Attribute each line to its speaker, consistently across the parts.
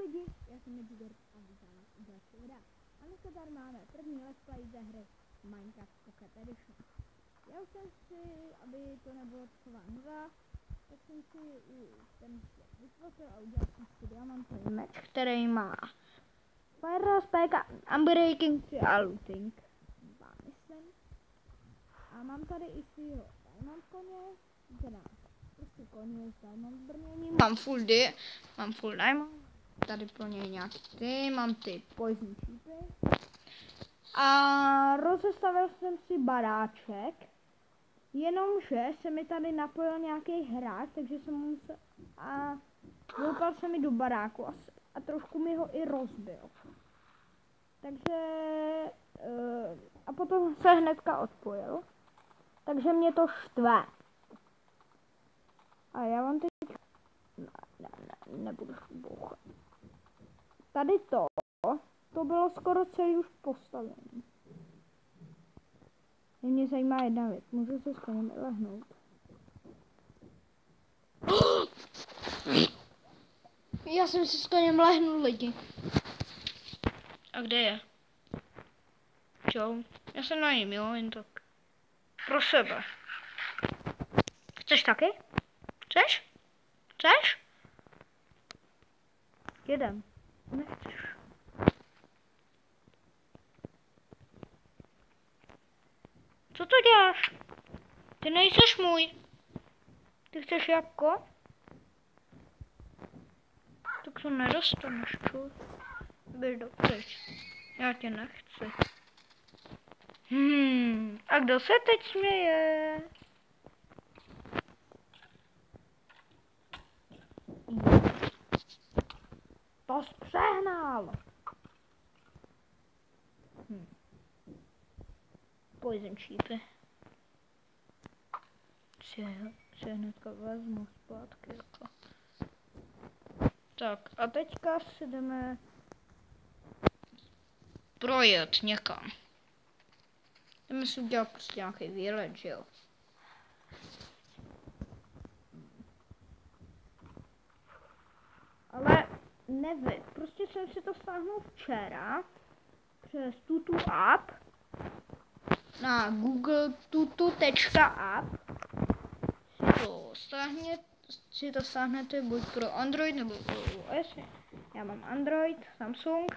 Speaker 1: lidi, já jsem Edgar a vítám vás u dalšího videa. A dneska tady máme první let's play ze hry Minecraft Pocket Edition. Já už jsem si, aby to nebylo taková nuda, tak jsem si ten svět vytvořil a udělal jsem si diamantový meč, který má Fire Spike, Unbreaking a Looting. Myslím. A mám tady i svýho Diamond koně, teda prostě koně s Diamond brněním. Mám full Diamond. Tady pro něj nějaký ty, mám ty poison sheepy. A rozestavil jsem si baráček, jenomže se mi tady napojil nějaký hráč, takže jsem musel a vloupal se mi do baráku a trošku mi ho i rozbil. Takže a potom se hnedka odpojil, takže mě to štve. A já vám teď nebudu bouchat. Tady to bylo skoro celý už postavené. Mě zajímá jedna věc, můžu se s koněm lehnout. Já jsem si s koněm lehnul, lidi. A kde je? Čau. Já jsem na něm, jo, jen tak. Pro sebe. Chceš taky? Chceš? Chceš? Jedem. Nechceš. Co to děláš? Ty nejseš můj. Ty chceš jabko? Tak to nedostaneš, čo? Běž do pryč. Já tě nechci. A kdo se teď směje? To přehnal. Poison sheepy. Si hnedka vezmu zpátky jako. Tak a teďka si jdeme projet někam. Jdeme si udělat prostě nějaký výlet, že jo. Ale nevím, prostě jsem si to stáhnul včera přes tutu app na Google tutu.app si to stáhnete buď pro Android nebo pro iOS. Já mám Android, Samsung.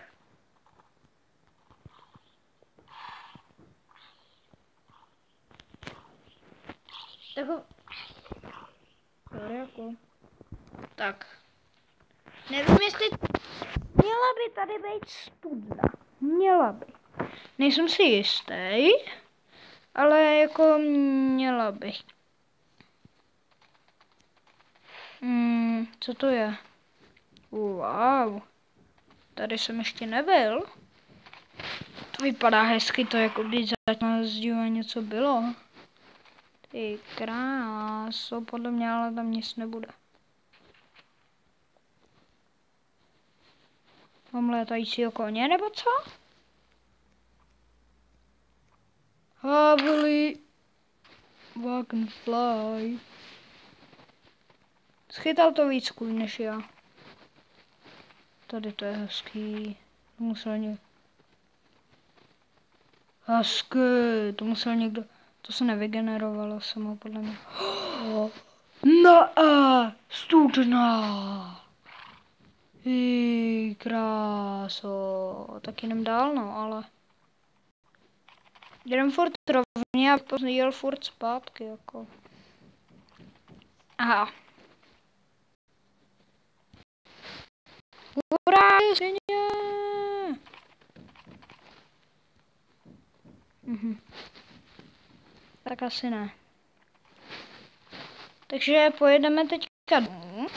Speaker 1: Tak. Nevím, jestli měla by tady být studna. Měla by. Nejsem si jistý, ale jako měla by. Co to je? Wow. Tady jsem ještě nebyl. To vypadá hezky, to jako by zatím zdiva něco bylo. Ty kráso, podle mě ale tam nic nebude. Mám létajícího koně, nebo co? Havli. Wagon fly. Schytal to víc kůň než já. Tady to je hezký. To musel někdo. Hezký. To musel někdo. To se nevygenerovalo samo podle mě. Studna. Kráso. Tak jdem dál, no, ale. Jdem furt rovně a potom jel furt zpátky, jako. Aha. Hurá, svině! Tak asi ne. Takže pojedeme teďka domů.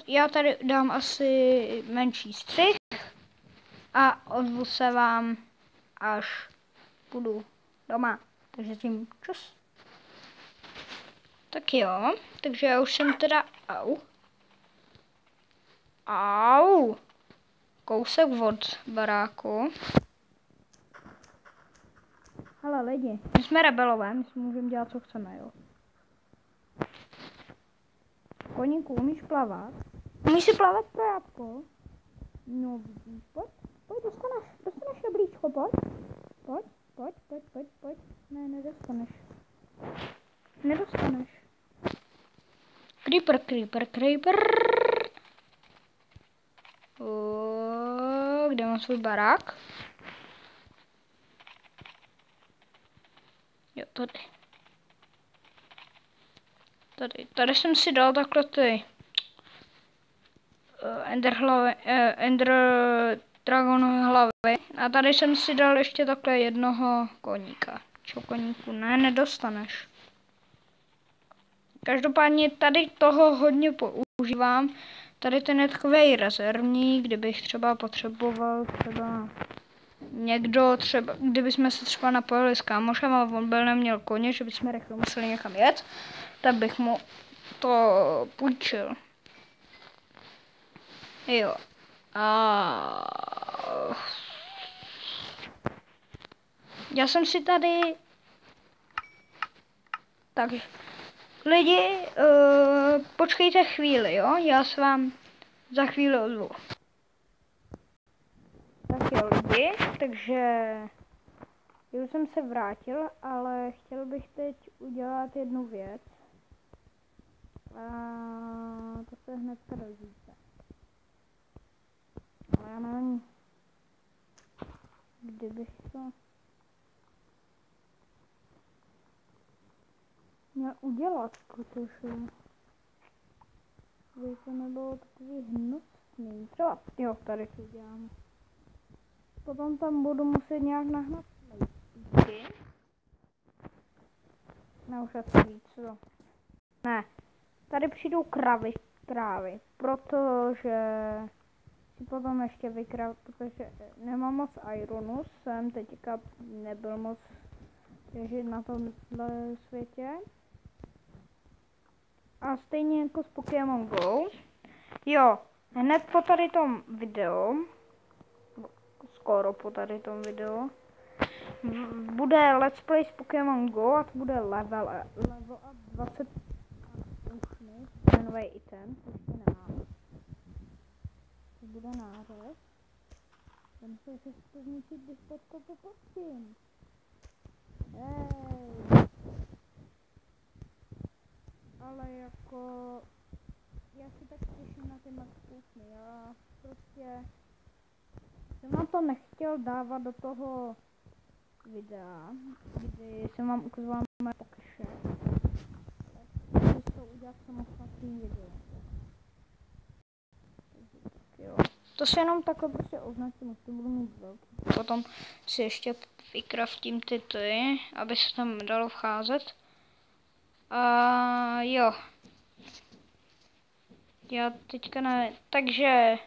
Speaker 1: Já tady dám asi menší střih a ozvu se vám, až budu doma. Takže tím čus. Tak jo, takže já už jsem teda kousek od baráku. Ale lidi, my jsme rebelové, my si můžeme dělat, co chceme, jo. Koníku, umíš plavat? Umíš si plavat pro jabko? No vidíš, pojď, dostaneš jablíčko, pojď. Ne, nedostaneš. Creeper. Kde mám svůj barák? Jo, tady jsem si dal takhle ty Ender Dragon hlavy a tady jsem si dal ještě takhle jednoho koníka. Čo koníku? Ne, nedostaneš. Každopádně tady toho hodně používám. Tady ten je takový rezervní, kdybych třeba potřeboval někdo třeba, kdybychom se třeba napojili s kámošem a on byl neměl koně, že bychom rychle museli někam jet, tak bych mu to půjčil. Jo. Já jsem si tady... Takže lidi, počkejte chvíli, jo? Já se vám za chvíli ozvu. Tak jo, lidi, takže už jsem se vrátil, ale chtěl bych teď udělat jednu věc. A to se hnedka dozvíte. Ale já nevím, kdybych to měl udělat, protože by to nebylo takový hnusný. Třeba, jo, tady to udělám. Potom tam budu muset nějak nahnat lejstříky. Ne, už asi víc, co? Ne, tady přijdou krávy, protože si potom ještě vykrát, protože nemám moc ironu, jsem teďka nebyl moc těžit na tomhle světě. A stejně jako s Pokémon Go. Jo, hned po tady tom videu, skoro po tady tom videu, bude let's play s Pokémon Go a to bude level up 20 účný, nový item, ještě nemám. To bude nářez. Ten se to zničit, když podkopu postím. Hej. Ale jako... Já si tak těším na ty maxpusny. Já prostě... jsem na to nechtěl dávat do toho videa, kdy jsem vám ukazoval mé pokeše. Tak chci to udělat samostatný video. Jo. To se jenom takhle prostě označím, už to budu mít velký. Potom si ještě vykraftím ty, aby se tam dalo vcházet. A jo. Já teďka ne... Takže...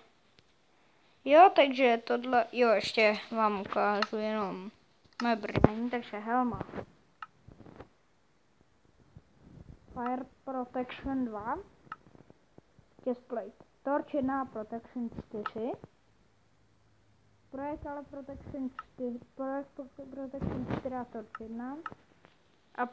Speaker 1: Jo, takže tohle... Jo, ještě vám ukážu jenom moje brnění, takže helma. Fire Protection 2. Chestplate. Torch 1 a Protection 4. Projekt Protection 4 a Torch 1. A